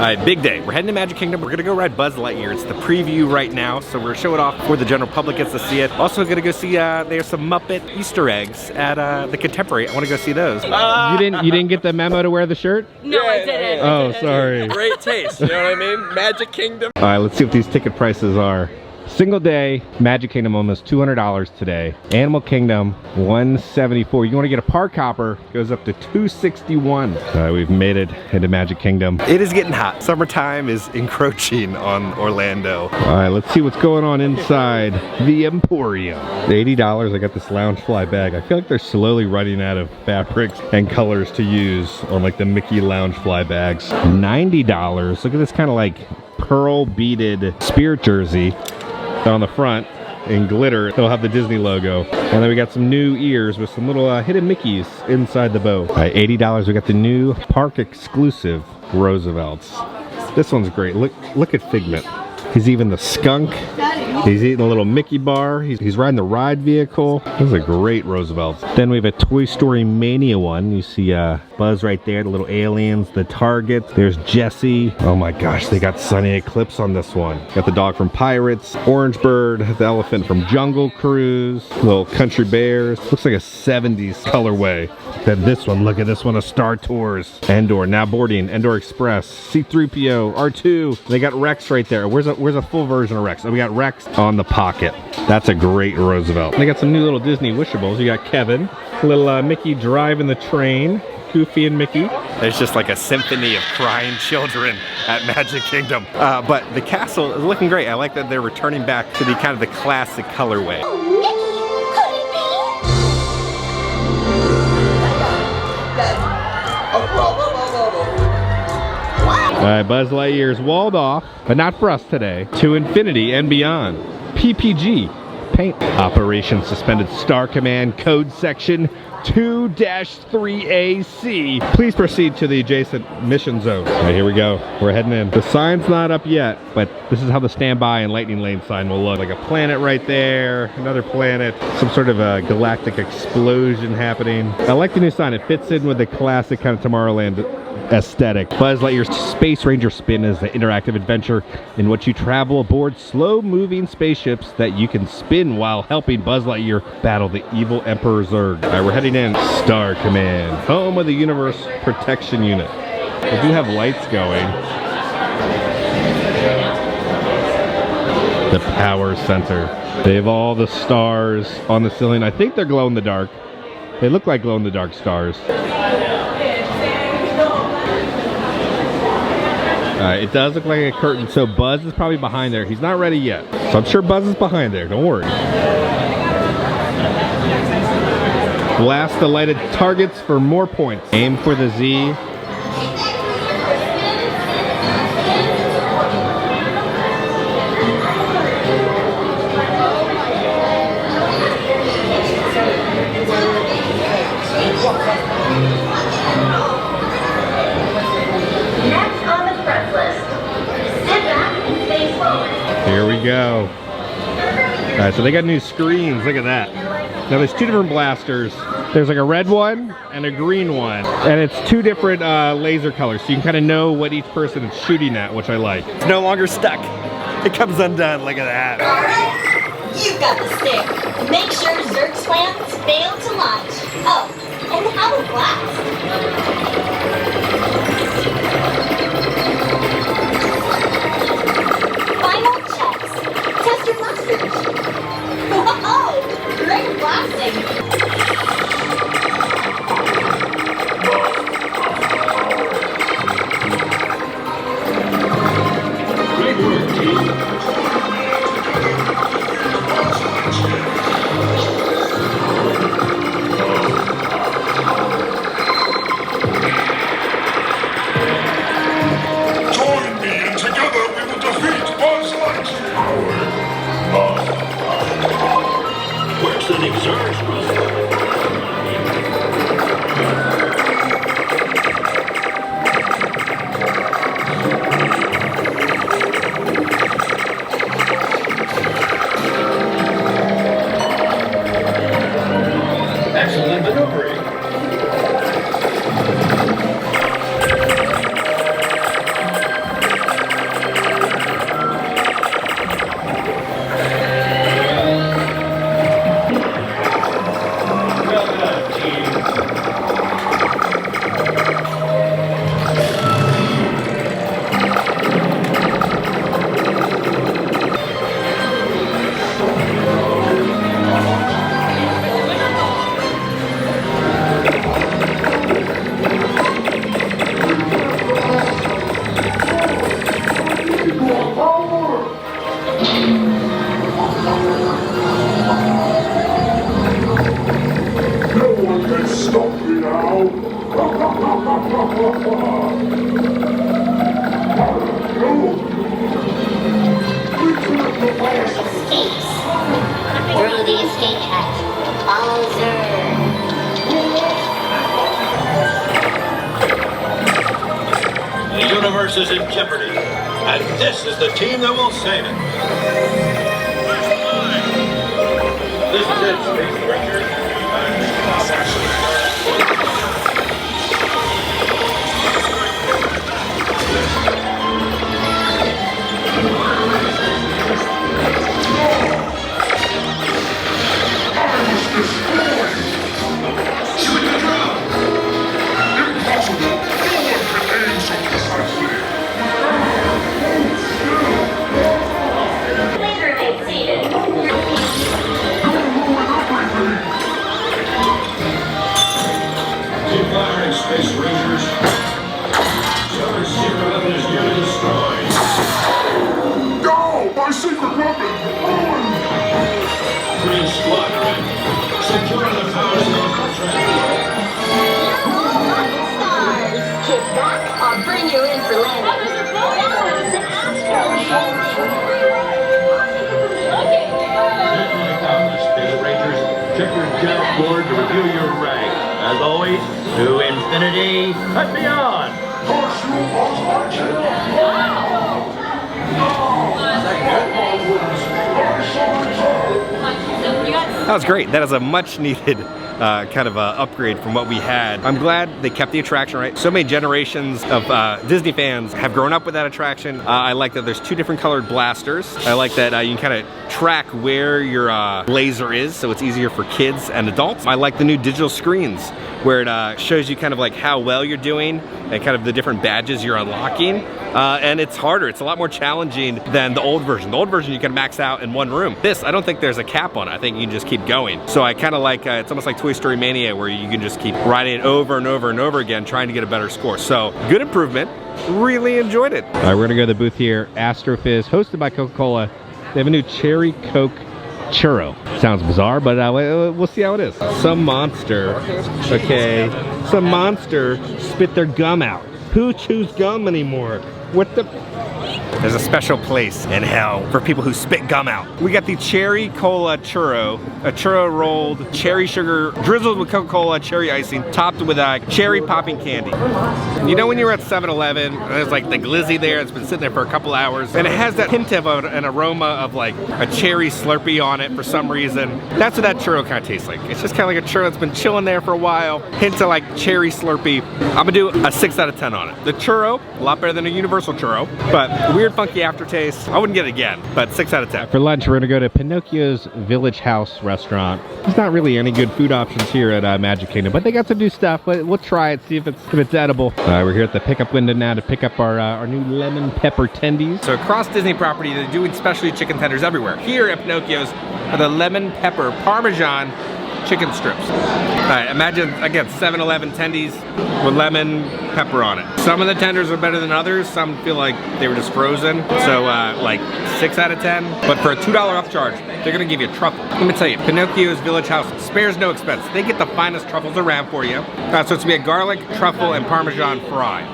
Alright, big day. We're heading to Magic Kingdom. We're gonna go ride Buzz Lightyear. It's the preview right now, so we're gonna show it off before the general public gets to see it. Also gonna go see, there's some Muppet Easter eggs at the Contemporary. I wanna go see those. You didn't get the memo to wear the shirt? No, I didn't. Oh, sorry. Great taste, you know what I mean? Magic Kingdom. Alright, let's see what these ticket prices are. Single day, Magic Kingdom almost $200 today. Animal Kingdom, $174. You want to get a park hopper, goes up to $261. Alright, we've made it into Magic Kingdom. It is getting hot. Summertime is encroaching on Orlando. Alright, let's see what's going on inside the Emporium. $80, I got this Loungefly bag. I feel like they're slowly running out of fabrics and colors to use on like the Mickey Loungefly bags. $90. Look at this kind of like pearl beaded Spirit jersey. On the front in glitter, it'll have the Disney logo. And then we got some new ears with some little hidden Mickeys inside the bow. Alright, $80, we got the new park exclusive Roosevelts. This one's great. Look at Figment. He's even the skunk. He's eating a little Mickey bar. He's riding the ride vehicle. This is a great Roosevelt. Then we have a Toy Story Mania one. You see Buzz right there, the little aliens, the Target. There's Jessie. Oh my gosh, they got Sunny Eclipse on this one. Got the dog from Pirates, Orange Bird, the elephant from Jungle Cruise, little Country Bears. Looks like a 70s colorway. Then this one, look at this one, a Star Tours. Endor, now boarding, Endor Express, C-3PO, R2. They got Rex right there. Where's a full version of Rex? Oh, we got Rex on the pocket. That's a great Roosevelt. They got some new little Disney wishables. You got Kevin, little Mickey driving the train, Goofy and Mickey. There's just like a symphony of crying children at Magic Kingdom. But the castle is looking great. I like that they're returning back to the kind of the classic colorway. Alright, Buzz Lightyear's walled off, but not for us today. To infinity and beyond. PPG. Paint. Operation Suspended Star Command Code Section 2-3AC. Please proceed to the adjacent mission zone. Alright, here we go. We're heading in. The sign's not up yet, but this is how the standby and lightning lane sign will look. Like a planet right there, another planet, some sort of a galactic explosion happening. I like the new sign. It fits in with the classic kind of Tomorrowland aesthetic. Buzz Lightyear's Space Ranger Spin is an interactive adventure in which you travel aboard slow-moving spaceships that you can spin while helping Buzz Lightyear battle the evil Emperor Zurg. Alright, we're heading in. Star Command, home of the Universe Protection Unit. They do have lights going. The Power Center. They have all the stars on the ceiling. I think they're glow-in-the-dark. They look like glow-in-the-dark stars. It does look like a curtain, so Buzz is probably behind there. He's not ready yet. So I'm sure Buzz is behind there, don't worry. Blast the lighted targets for more points. Aim for the Z. Here we go. Alright, so they got new screens. Look at that. Now there's two different blasters. There's like a red one and a green one. And it's two different laser colors, so you can kind of know what each person is shooting at, which I like. It's no longer stuck. It comes undone. Look at that. Alright, you've got the stick. Make sure Zurg's plans fail to launch. Oh, and how a blast. Final checks. Test your blasters. Whoa, great blasting. Great work, team. jeopardy. And this is the team that will save it. This is it, Space Rangers. Please remain seated. Keep firing, Space Rangers. Your secret weapon is nearly destroyed. No! My secret weapon! Ruined! Green Squadron, secure the power cell contract. Stars. Kick back, I'll bring you in for landing. Space Rangers, check your jump board to review your rank. As always, to infinity and beyond. Curse you, Buzz Lightyear! That was great. That is a much needed kind of upgrade from what we had. I'm glad they kept the attraction, right? So many generations of Disney fans have grown up with that attraction. I like that there's two different colored blasters. I like that you can kind of track where your laser is, so it's easier for kids and adults. I like the new digital screens where it shows you kind of like how well you're doing and kind of the different badges you're unlocking. And it's harder. It's a lot more challenging than the old version. The old version you can max out in one room. This, I don't think there's a cap on it. I think you can just keep going. So I kind of like, it's almost like Toy Story Mania where you can just keep riding it over and over and over again trying to get a better score. So good improvement. Really enjoyed it. All right, we're gonna go to the booth here. Astrofizz, hosted by Coca-Cola. They have a new Cherry Coke Churro. Sounds bizarre, but we'll see how it is. Some monster, okay, some monster spit their gum out. Who chews gum anymore? What the? There's a special place in hell for people who spit gum out. We got the Cherry Cola Churro, a churro rolled cherry sugar drizzled with Coca-Cola cherry icing, topped with cherry popping candy. You know when you're at 7-Eleven, there's like the glizzy there, it's been sitting there for a couple hours, and it has that hint of an aroma of like a cherry Slurpee on it for some reason. That's what that churro kind of tastes like. It's just kind of like a churro that's been chilling there for a while, hint of like cherry Slurpee. I'm gonna do a 6 out of 10 on it. The churro, a lot better than a Universal churro, but weird funky aftertaste. I wouldn't get it again, but 6 out of 10. For lunch, we're gonna go to Pinocchio's Village House restaurant. There's not really any good food options here at Magic Kingdom, but they got some new stuff. But we'll try it, see if it's edible. We're here at the pickup window now to pick up our new lemon pepper tendies. So across Disney property, they're doing specialty chicken tenders everywhere. Here at Pinocchio's are the lemon pepper Parmesan chicken strips. All right, imagine, again, 7-Eleven tendies with lemon pepper on it. Some of the tenders are better than others. Some feel like they were just frozen. So like 6 out of 10. But for a $2 upcharge, they're gonna give you a truffle. Let me tell you, Pinocchio's Village House spares no expense. They get the finest truffles around for you. So it's gonna be a garlic, truffle, and Parmesan fry.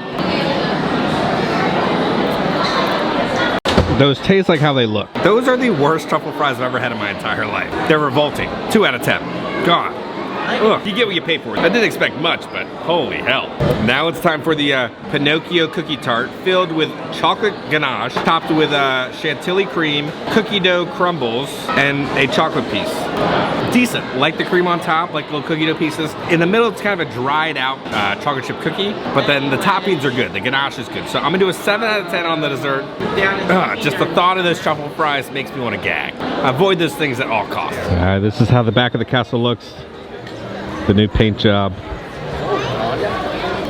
Those taste like how they look. Those are the worst truffle fries I've ever had in my entire life. They're revolting. 2 out of 10. Gone. Ugh, you get what you pay for. I didn't expect much, but holy hell. Now it's time for the Pinocchio cookie tart filled with chocolate ganache, topped with chantilly cream, cookie dough crumbles, and a chocolate piece. Decent, like the cream on top, like little cookie dough pieces. In the middle, it's kind of a dried out chocolate chip cookie, but then the toppings are good. The ganache is good. So I'm gonna do a 7 out of 10 on the dessert. Just the thought of those truffle fries makes me want to gag. Avoid those things at all costs. This is how the back of the castle looks. The new paint job.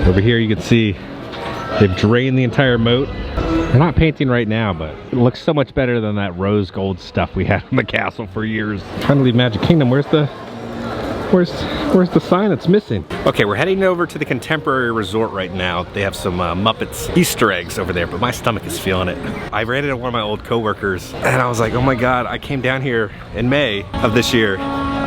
Over here you can see they've drained the entire moat. They're not painting right now, but it looks so much better than that rose gold stuff we had in the castle for years. Trying to leave Magic Kingdom. Where's the sign? It's missing. Okay, we're heading over to the Contemporary Resort right now. They have some Muppets Easter eggs over there, but my stomach is feeling it. I ran into one of my old coworkers and I was like, oh my God, I came down here in May of this year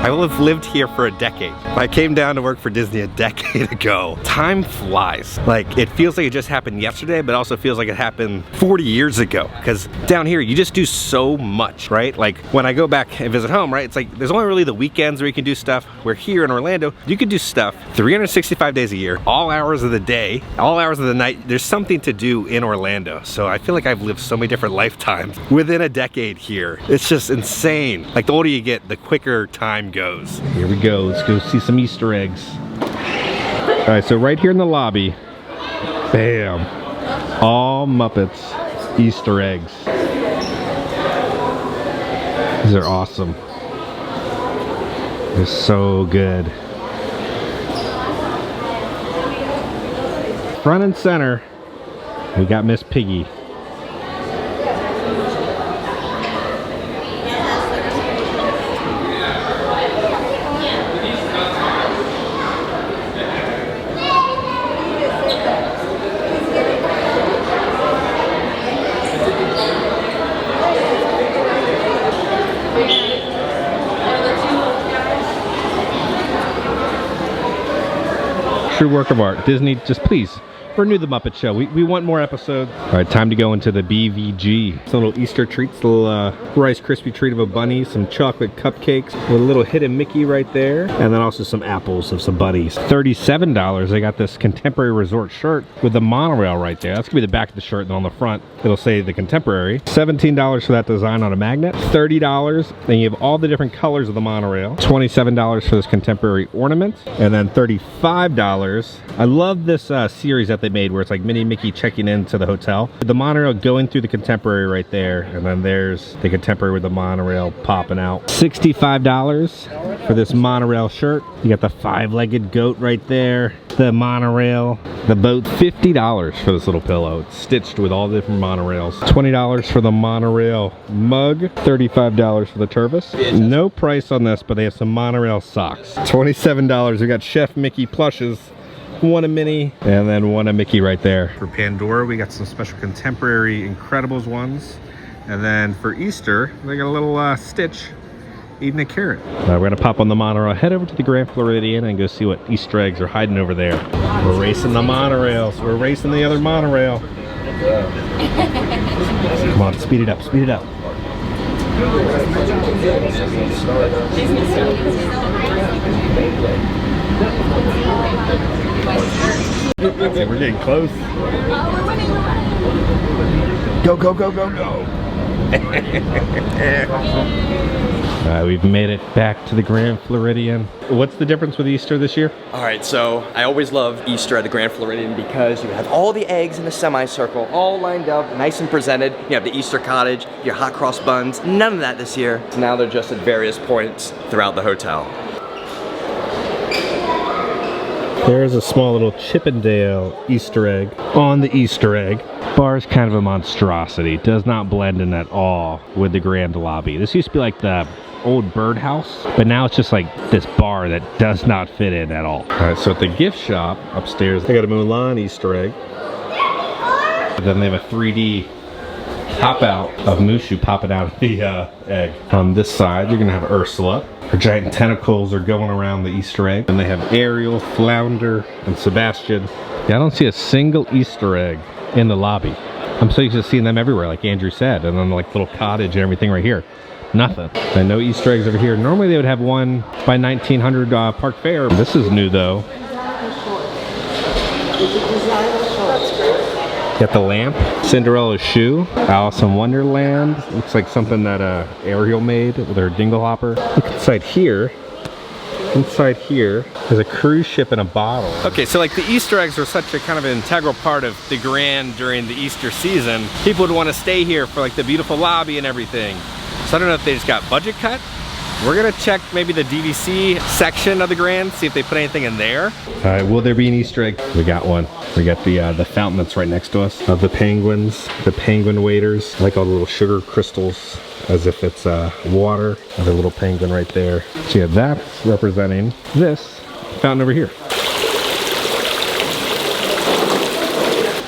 I will have lived here for a decade. I came down to work for Disney a decade ago. Time flies. Like, it feels like it just happened yesterday, but also feels like it happened 40 years ago. Because down here, you just do so much, right? Like, when I go back and visit home, right, it's like, there's only really the weekends where you can do stuff. Where here in Orlando, you can do stuff 365 days a year, all hours of the day, all hours of the night. There's something to do in Orlando. So I feel like I've lived so many different lifetimes within a decade here. It's just insane. Like, the older you get, the quicker time goes. Here we go. Let's go see some Easter eggs. All right, so right here in the lobby, bam, all Muppets Easter eggs. These are awesome. They're so good. Front and center, we got Miss Piggy. True work of art. Disney, just please renew the Muppet Show. We want more episodes. All right, time to go into the BVG. Some little Easter treats, little Rice Krispie treat of a bunny, some chocolate cupcakes with a little hidden Mickey right there, and then also some apples of some buddies. $37. They got this Contemporary Resort shirt with the monorail right there. That's gonna be the back of the shirt, and on the front it'll say the Contemporary. $17 for that design on a magnet. $30. Then you have all the different colors of the monorail. $27 for this Contemporary ornament, and then $35. I love this series that they made where it's like Minnie and Mickey checking into the hotel. The monorail going through the Contemporary right there, and then there's the Contemporary with the monorail popping out. $65 for this monorail shirt. You got the 5-legged goat right there, the monorail, the boat. $50 for this little pillow. It's stitched with all the different monorails. $20 for the monorail mug. $35 for the Turvis. No price on this, but they have some monorail socks. $27. We got Chef Mickey plushes. One a Minnie, and then one a Mickey right there. For Pandora, we got some special Contemporary Incredibles ones. And then for Easter, they got a little Stitch eating a carrot. We're gonna pop on the monorail, head over to the Grand Floridian and go see what Easter eggs are hiding over there. We're racing the monorails. We're racing the other monorail. Come on, speed it up, speed it up. Okay, we're getting close. Go, go, go, go, go. We've made it back to the Grand Floridian. What's the difference with Easter this year? All right, so I always love Easter at the Grand Floridian because you have all the eggs in a semicircle, all lined up, nice and presented. You have the Easter cottage, your hot cross buns. None of that this year. So now they're just at various points throughout the hotel. There's a small little Chippendale Easter egg on the Easter egg. Bar is kind of a monstrosity. Does not blend in at all with the grand lobby. This used to be like the old birdhouse, but now it's just like this bar that does not fit in at all. All right, so at the gift shop upstairs, they got a Mulan Easter egg. And then they have a 3D pop out of Mushu popping out of the egg. On this side, you're gonna have Ursula. Her giant tentacles are going around the Easter egg. And they have Ariel, Flounder, and Sebastian. Yeah, I don't see a single Easter egg in the lobby. I'm so used to seeing them everywhere, like Andrew said, and then like little cottage and everything right here. Nothing. And no Easter eggs over here. Normally they would have one by 1900 Park Fair. This is new though. Got the lamp, Cinderella's shoe, Alice in Wonderland. Looks like something that Ariel made with her dingle hopper. Look inside here. Inside here, there's a cruise ship in a bottle. Okay, so like the Easter eggs are such a kind of an integral part of the Grand during the Easter season. People would want to stay here for like the beautiful lobby and everything. So I don't know if they just got budget cut. We're gonna check maybe the DVC section of the Grand, see if they put anything in there. All right, will there be an Easter egg? We got one. We got the fountain that's right next to us of the penguins, the penguin waders. I like all the little sugar crystals as if it's water. Another little penguin right there. So yeah, that's representing this fountain over here.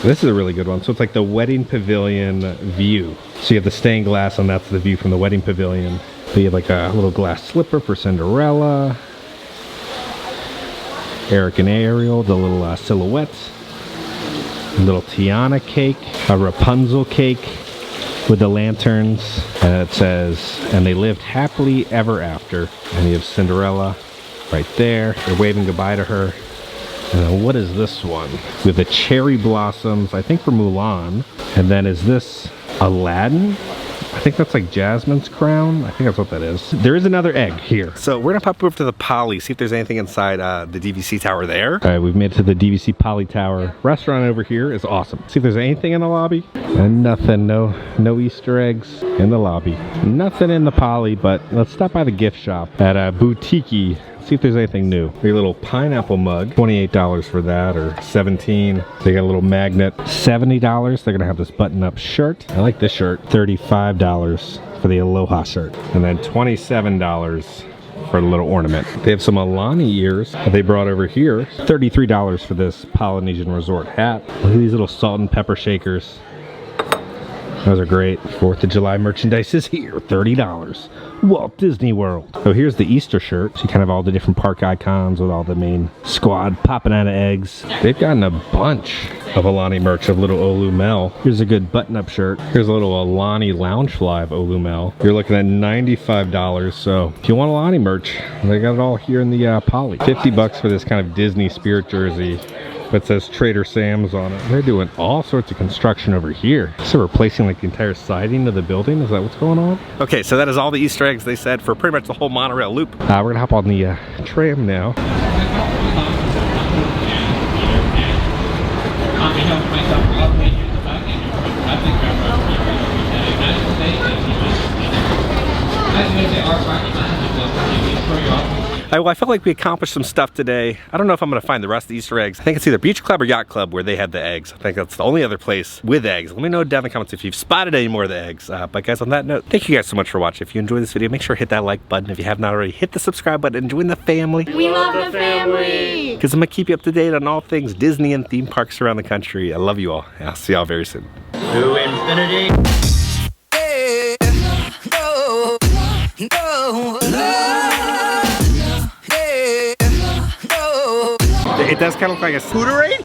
This is a really good one. So it's like the wedding pavilion view. So you have the stained glass, and that's the view from the wedding pavilion. So you have like a little glass slipper for Cinderella, Eric and Ariel, the little silhouettes, a little Tiana cake, a Rapunzel cake with the lanterns, and it says, and they lived happily ever after. And you have Cinderella right there. They're waving goodbye to her. And then what is this one? With the cherry blossoms, I think for Mulan. And then is this Aladdin? I think that's like Jasmine's crown. I think that's what that is. There is another egg here. So we're gonna pop over to the Poly, see if there's anything inside the DVC tower there. All right, we've made it to the DVC Poly Tower. Restaurant over here is awesome. See if there's anything in the lobby. And nothing, no Easter eggs in the lobby. Nothing in the Poly, but let's stop by the gift shop at Boutique. See if there's anything new. Your little pineapple mug, $28 for that, or $17. They got a little magnet, $70. They're gonna have this button-up shirt. I like this shirt. $35 for the Aloha shirt, and then $27 for the little ornament. They have some Alani ears that they brought over here. $33 for this Polynesian Resort hat. Look at these little salt and pepper shakers. Those are great. 4th of July merchandise is here, $30. Walt Disney World. So here's the Easter shirt. So you kind of have all the different park icons with all the main squad popping out of eggs. They've gotten a bunch of Alani merch of little Olumel. Here's a good button-up shirt. Here's a little Alani Loungefly of Olumel. You're looking at $95. So if you want Alani merch, they got it all here in the Poly. $50 for this kind of Disney spirit jersey. It says Trader Sam's on it. They're doing all sorts of construction over here. So replacing like the entire siding of the building. Is that what's going on? Okay, so that is all the Easter eggs they said for pretty much the whole monorail loop. We're gonna hop on the tram now. On behalf of myself, I'll take you to the back and I think United States and as they are parking managers for your Well, I felt like we accomplished some stuff today. I don't know if I'm gonna find the rest of the Easter eggs. I think it's either Beach Club or Yacht Club where they had the eggs. I think that's the only other place with eggs. Let me know down in the comments if you've spotted any more of the eggs. But guys, on that note, thank you guys so much for watching. If you enjoyed this video, make sure to hit that like button. If you have not already, hit the subscribe button and join the family. We love the family. Because I'm gonna keep you up to date on all things Disney and theme parks around the country. I love you all. I'll see y'all very soon. To infinity. It does kind of look like a scooterade.